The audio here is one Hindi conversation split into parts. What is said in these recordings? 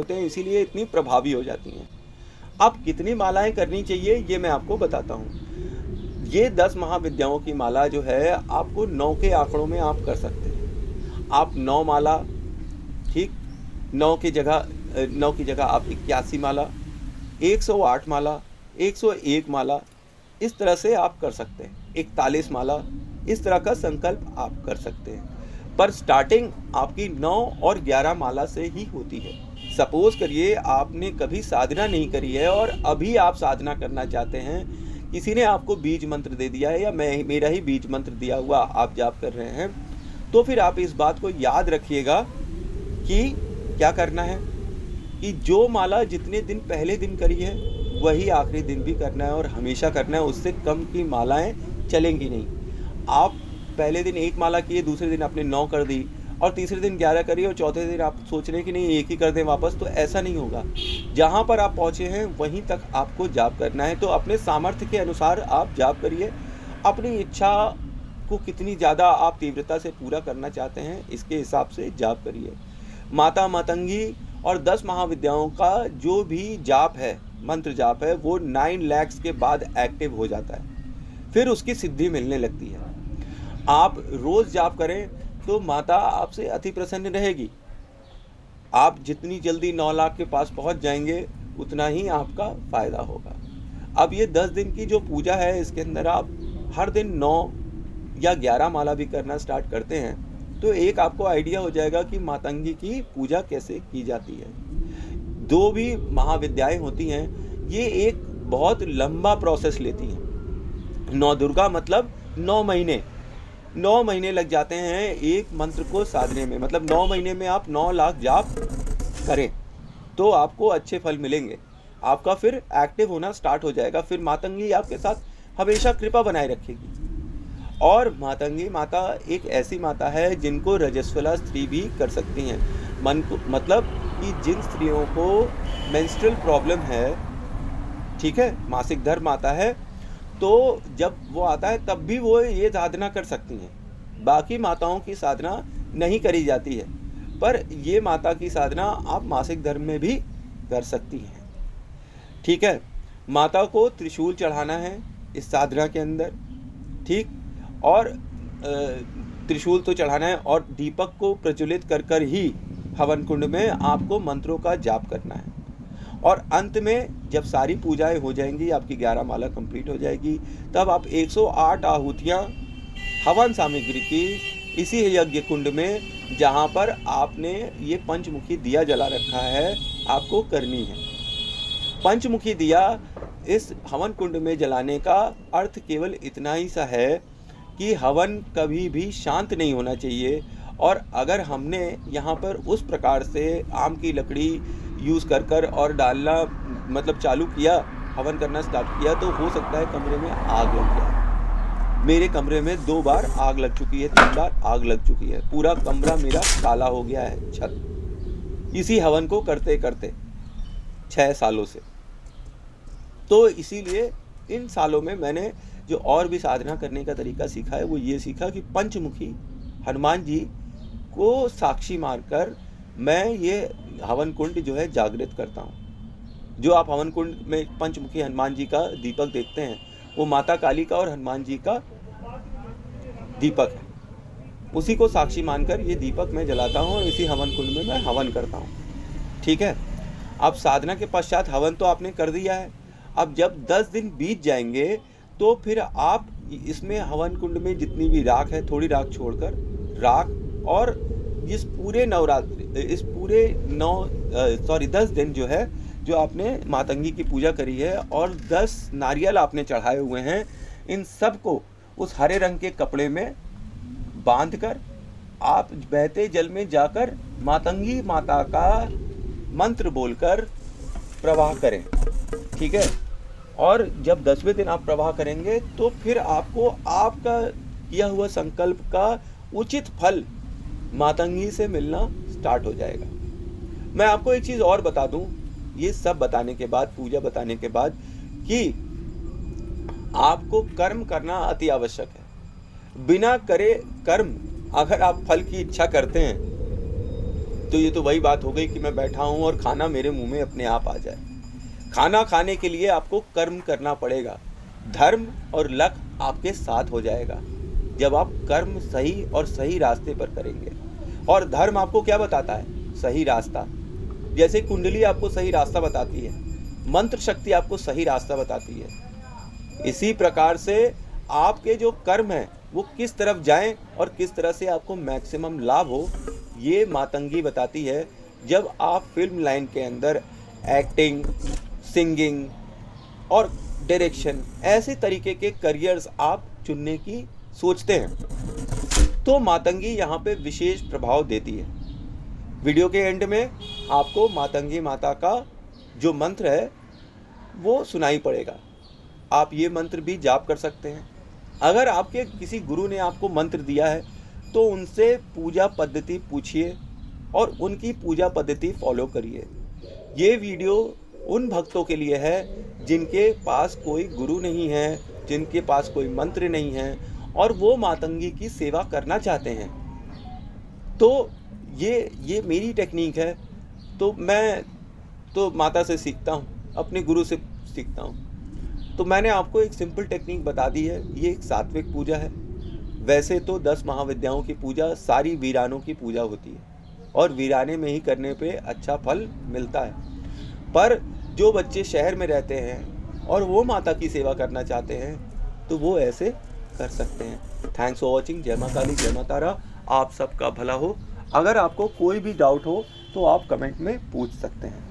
होते हैं, इसीलिए इतनी प्रभावी हो जाती हैं। अब कितनी मालाएं करनी चाहिए ये मैं आपको बताता हूँ। ये 10 महाविद्याओं की माला जो है आपको 9 के आंकड़ों में आप कर सकते हैं। आप 9 माला, ठीक, 9 की जगह आप 81 माला, 108 माला, 101 माला, इस तरह से आप कर सकते हैं। 41 माला, इस तरह का संकल्प आप कर सकते हैं। पर स्टार्टिंग आपकी 9 और 11 माला से ही होती है। सपोज करिए आपने कभी साधना नहीं करी है और अभी आप साधना करना चाहते हैं, किसी ने आपको बीज मंत्र दे दिया है या मेरा ही बीज मंत्र दिया हुआ आप जाप कर रहे हैं, तो फिर आप इस बात को याद रखिएगा कि क्या करना है कि जो माला जितने दिन पहले दिन करी है वही आखिरी दिन भी करना है और हमेशा करना है। उससे कम की मालाएं चलेंगी नहीं। आप पहले दिन 1 माला किए, दूसरे दिन आपने 9 कर दी और तीसरे दिन 11 करी और चौथे दिन आप सोच रहे हैं कि नहीं एक ही कर दें वापस, तो ऐसा नहीं होगा। जहाँ पर आप पहुँचे हैं वहीं तक आपको जाप करना है। तो अपने सामर्थ्य के अनुसार आप जाप करिए। अपनी इच्छा को कितनी ज़्यादा आप तीव्रता से पूरा करना चाहते हैं इसके हिसाब से जाप करिए। माता मातंगी और 10 महाविद्याओं का जो भी जाप है, मंत्र जाप है, वो 9 लाख के बाद एक्टिव हो जाता है, फिर उसकी सिद्धि मिलने लगती है। आप रोज़ जाप करें तो माता आपसे अति प्रसन्न रहेगी। आप जितनी जल्दी 9 लाख के पास पहुंच जाएंगे उतना ही आपका फ़ायदा होगा। अब ये 10 दिन की जो पूजा है इसके अंदर आप हर दिन 9 या 11 माला भी करना स्टार्ट करते हैं तो एक आपको आइडिया हो जाएगा कि मातंगी की पूजा कैसे की जाती है। 2 भी महाविद्याएं होती हैं, ये एक बहुत लंबा प्रोसेस लेती हैं। 9 दुर्गा मतलब 9 महीने, 9 महीने लग जाते हैं एक मंत्र को साधने में। मतलब 9 महीने में आप 9 लाख जाप करें तो आपको अच्छे फल मिलेंगे। आपका फिर एक्टिव होना स्टार्ट हो जाएगा। फिर मातंगी आपके साथ हमेशा कृपा बनाए रखेगी। और मातंगी माता एक ऐसी माता है जिनको रजस्वला स्त्री भी कर सकती हैं। मतलब कि जिन स्त्रियों को मेंस्ट्रुअल प्रॉब्लम है, ठीक है, मासिक धर्म आता है, तो जब वो आता है तब भी वो ये साधना कर सकती हैं। बाकी माताओं की साधना नहीं करी जाती है, पर ये माता की साधना आप मासिक धर्म में भी कर सकती हैं। ठीक है, माता को त्रिशूल चढ़ाना है इस साधना के अंदर, ठीक, और त्रिशूल तो चढ़ाना है और दीपक को प्रज्वलित कर कर ही हवन कुंड में आपको मंत्रों का जाप करना है। और अंत में जब सारी पूजाएं हो जाएंगी, आपकी 11 माला कंप्लीट हो जाएगी, तब आप 108 आहुतियाँ हवन सामग्री की इसी यज्ञ कुंड में, जहाँ पर आपने ये पंचमुखी दिया जला रखा है, आपको करनी है। पंचमुखी दिया इस हवन कुंड में जलाने का अर्थ केवल इतना ही सा है कि हवन कभी भी शांत नहीं होना चाहिए। और अगर हमने यहाँ पर उस प्रकार से आम की लकड़ी यूज़ कर कर और डालना मतलब चालू किया, हवन करना स्टार्ट किया, तो हो सकता है कमरे में आग लग जाए। मेरे कमरे में 2 बार आग लग चुकी है, 3 बार आग लग चुकी है। पूरा कमरा मेरा काला हो गया है, छत, इसी हवन को करते करते 6 सालों से। तो इसीलिए इन सालों में मैंने जो और भी साधना करने का तरीका सीखा है वो ये सीखा कि पंचमुखी हनुमान जी को साक्षी मानकर मैं ये हवन कुंड जो है जागृत करता हूँ। जो आप हवन कुंड में पंचमुखी हनुमान जी का दीपक देखते हैं वो माता काली का और हनुमान जी का दीपक है। उसी को साक्षी मानकर ये दीपक मैं जलाता हूँ और इसी हवन कुंड में मैं हवन करता हूँ। ठीक है, अब साधना के पश्चात हवन तो आपने कर दिया है। अब जब 10 दिन बीत जाएंगे तो फिर आप इसमें हवन कुंड में जितनी भी राख है, थोड़ी राख छोड़कर राख, और इस पूरे नवरात्रि, इस पूरे 10 दिन जो है, जो आपने मातंगी की पूजा करी है और 10 नारियल आपने चढ़ाए हुए हैं, इन सब को उस हरे रंग के कपड़े में बांधकर आप बहते जल में जाकर मातंगी माता का मंत्र बोलकर प्रवाह करें। ठीक है, और जब 10वें दिन आप प्रवाह करेंगे तो फिर आपको आपका किया हुआ संकल्प का उचित फल मातंगी से मिलना स्टार्ट हो जाएगा। मैं आपको एक चीज़ और बता दूं, ये सब बताने के बाद, पूजा बताने के बाद, कि आपको कर्म करना अति आवश्यक है। बिना करे कर्म, अगर आप फल की इच्छा करते हैं तो ये तो वही बात हो गई कि मैं बैठा हूँ और खाना मेरे मुंह में अपने आप आ जाए। खाना खाने के लिए आपको कर्म करना पड़ेगा। धर्म और लक आपके साथ हो जाएगा जब आप कर्म सही और सही रास्ते पर करेंगे। और धर्म आपको क्या बताता है? सही रास्ता। जैसे कुंडली आपको सही रास्ता बताती है, मंत्र शक्ति आपको सही रास्ता बताती है, इसी प्रकार से आपके जो कर्म हैं वो किस तरफ जाएं और किस तरह से आपको मैक्सिमम लाभ हो, ये मातंगी बताती है। जब आप फिल्म लाइन के अंदर एक्टिंग, सिंगिंग और डायरेक्शन ऐसे तरीके के करियर्स आप चुनने की सोचते हैं तो मातंगी यहाँ पे विशेष प्रभाव देती है। वीडियो के एंड में आपको मातंगी माता का जो मंत्र है वो सुनाई पड़ेगा। आप ये मंत्र भी जाप कर सकते हैं। अगर आपके किसी गुरु ने आपको मंत्र दिया है तो उनसे पूजा पद्धति पूछिए और उनकी पूजा पद्धति फॉलो करिए। ये वीडियो उन भक्तों के लिए है जिनके पास कोई गुरु नहीं है, जिनके पास कोई मंत्र नहीं है और वो मातंगी की सेवा करना चाहते हैं। तो ये मेरी टेक्निक है। तो मैं तो माता से सीखता हूँ, अपने गुरु से सीखता हूँ। तो मैंने आपको एक सिंपल टेक्निक बता दी है। ये एक सात्विक पूजा है। वैसे तो 10 महाविद्याओं की पूजा सारी वीरानों की पूजा होती है और वीराने में ही करने पे अच्छा फल मिलता है। पर जो बच्चे शहर में रहते हैं और वो माता की सेवा करना चाहते हैं तो वो ऐसे कर सकते हैं। Thanks for watching. जय मां काली, जय मां तारा। आप सबका भला हो। अगर आपको कोई भी डाउट हो तो आप कमेंट में पूछ सकते हैं।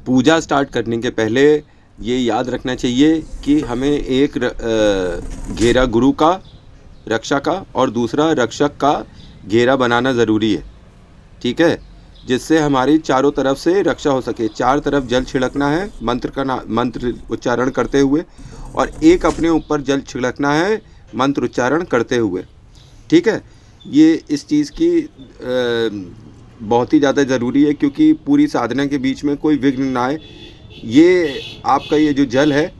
पूजा स्टार्ट करने के पहले ये याद रखना चाहिए कि हमें एक घेरा गुरु का, रक्षा का, और दूसरा रक्षक का घेरा बनाना ज़रूरी है। ठीक है, जिससे हमारी चारों तरफ से रक्षा हो सके। चार तरफ जल छिड़कना है मंत्र उच्चारण करते हुए, और एक अपने ऊपर जल छिड़कना है मंत्र उच्चारण करते हुए। ठीक है, ये इस चीज़ की बहुत ही ज़्यादा ज़रूरी है क्योंकि पूरी साधना के बीच में कोई विघ्न ना आए। ये आपका ये जो जल है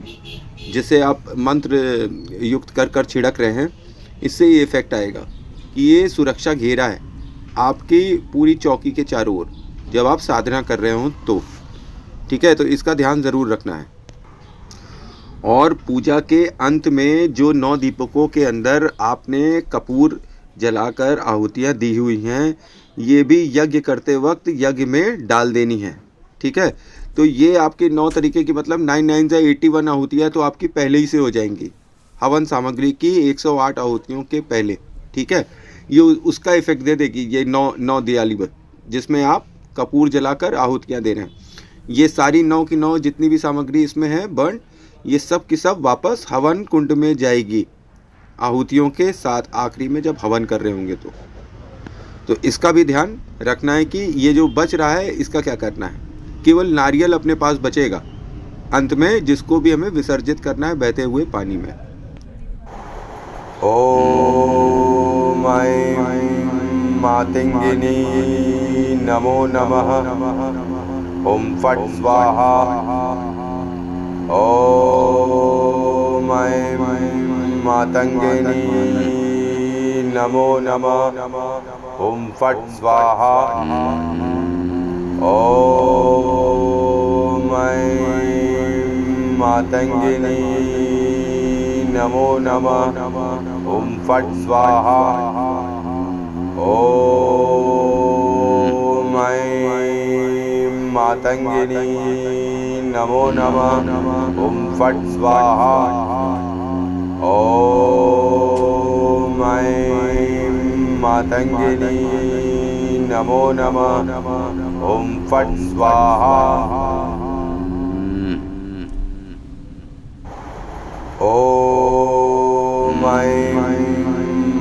जिसे आप मंत्र युक्त कर छिड़क रहे हैं, इससे ये इफ़ेक्ट आएगा कि ये सुरक्षा घेरा है आपकी पूरी चौकी के चारों ओर जब आप साधना कर रहे हो तो। ठीक है, तो इसका ध्यान ज़रूर रखना है। और पूजा के अंत में जो 9 दीपकों के अंदर आपने कपूर जलाकर आहुतियाँ दी हुई हैं, ये भी यज्ञ करते वक्त यज्ञ में डाल देनी है। ठीक है, तो ये आपके 9 तरीके की, मतलब 9 9 से 81 आहुतियाँ तो आपकी पहले ही से हो जाएंगी हवन सामग्री की 108 आहुतियों के पहले। ठीक है, ये उसका इफेक्ट दे देगी ये 9 दियाली जिसमें आप कपूर जलाकर आहुतियाँ दे रहे हैं। ये सारी 9 की 9 जितनी भी सामग्री इसमें है बर्न, ये सब की सब वापस हवन कुंड में जाएगी आहुतियों के साथ आखिरी में जब हवन कर रहे होंगे तो इसका भी ध्यान रखना है कि ये जो बच रहा है इसका क्या करना है। केवल नारियल अपने पास बचेगा अंत में, जिसको भी हमें विसर्जित करना है बहते हुए पानी में। ओम मातंगिनी नमो नमः। ओम फट स्वाहा। ओम मातंगिनी नमो नमः। ओम फट स्वाहा। ओम मातंगिनी नमो नमः। ओम फट स्वाहा। ओम मातंगिनी नमो नमः। ओम फट स्वाहा। ओम मातंगिनी नमो नमः। ओम फट स्वाहा। ओम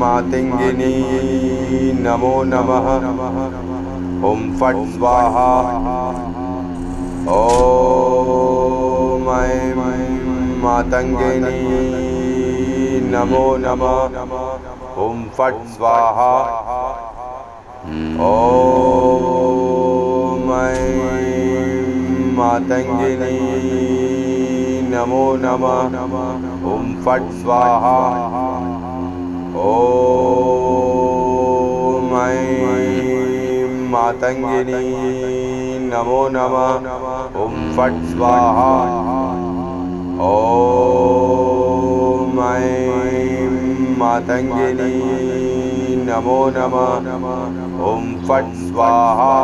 मातंगिनी नमो नमः। ओम फट स्वाहा। ओम मातंगिनी नमो नमः। ओम फट स्वाहा। ओम मातंगिनी नमो नमः। ओम फट स्वाहा। ओम मातंगिनी नमो नमः। ओम फट स्वाहा। ओम ऐं मातंगिनी नमो नमः। ओम फट स्वाहा।